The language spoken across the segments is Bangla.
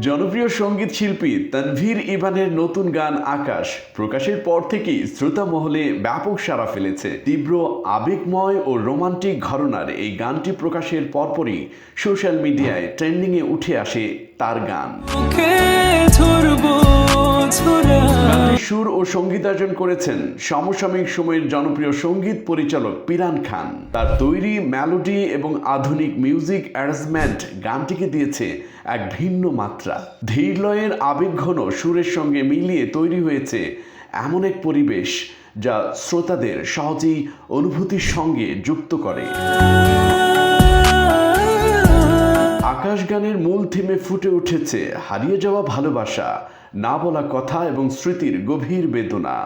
জনপ্রিয় সঙ্গীত শিল্পী তানভীর ইভানের নতুন গান আকাশ প্রকাশের পর থেকেই শ্রোতা মহলে ব্যাপক সাড়া ফেলেছে। তীব্র আবেগময় ও রোমান্টিক ঘরানার এই গানটি প্রকাশের পরপরই সোশ্যাল মিডিয়ায় ট্রেন্ডিংয়ে উঠে আসে তার গান। সুর ও সঙ্গীতায়োজন করেছেন সমসাময়িক সময়ের জনপ্রিয় সঙ্গীত পরিচালক পিরান খান। তার তৈরি মেলোডি এবং আধুনিক মিউজিক অ্যারেঞ্জমেন্ট গানটিকে দিয়েছে এক ভিন্ন মাত্রা। ধীর লয়ের আবেগঘন সুরের সঙ্গে মিলিয়ে তৈরি হয়েছে এমন এক পরিবেশ যা শ্রোতাদের সহজেই অনুভূতির সঙ্গে যুক্ত করে। আকাশ গানের মূল থিমে ফুটে উঠেছে হারিয়ে যাওয়া ভালোবাসা, না বলা কথা এবং স্মৃতির গভীর বেদনা।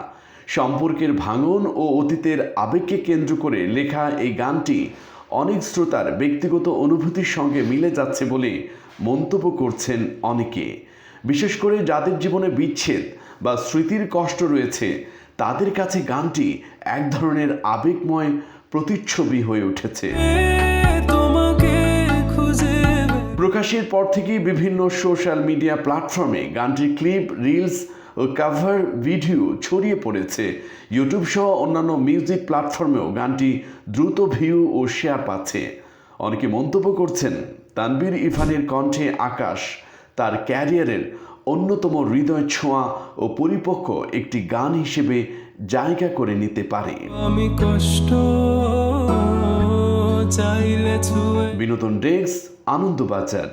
সম্পর্কের ভাঙন ও অতীতের আবেগকে কেন্দ্র করে লেখা এই গানটি অনেক শ্রোতার ব্যক্তিগত অনুভূতির সঙ্গে মিলে যাচ্ছে বলে মন্তব্য করছেন অনেকে। বিশেষ করে যাদের জীবনে বিচ্ছেদ বা স্মৃতির কষ্ট রয়েছে তাদের কাছে গানটি এক ধরনের আবেগময় প্রতিচ্ছবি হয়ে উঠেছে। প্রকাশের পর থেকেই বিভিন্ন সোশ্যাল মিডিয়া প্ল্যাটফর্মে গানটির ক্লিপ, রিলস ও কভার ভিডিও ছড়িয়ে পড়েছে। ইউটিউব সহ অন্যান্য মিউজিক প্ল্যাটফর্মেও গানটি দ্রুত ভিউ ও শেয়ার পাচ্ছে। অনেকে মন্তব্য করছেন তানভীর ইভানের কণ্ঠে আকাশ তার ক্যারিয়ারের অন্যতম হৃদয় ছোঁয়া ও পরিপক্ক একটি গান হিসেবে জায়গা করে নিতে পারে। বিনোদন ডেস্ক, আনন্দবাজার।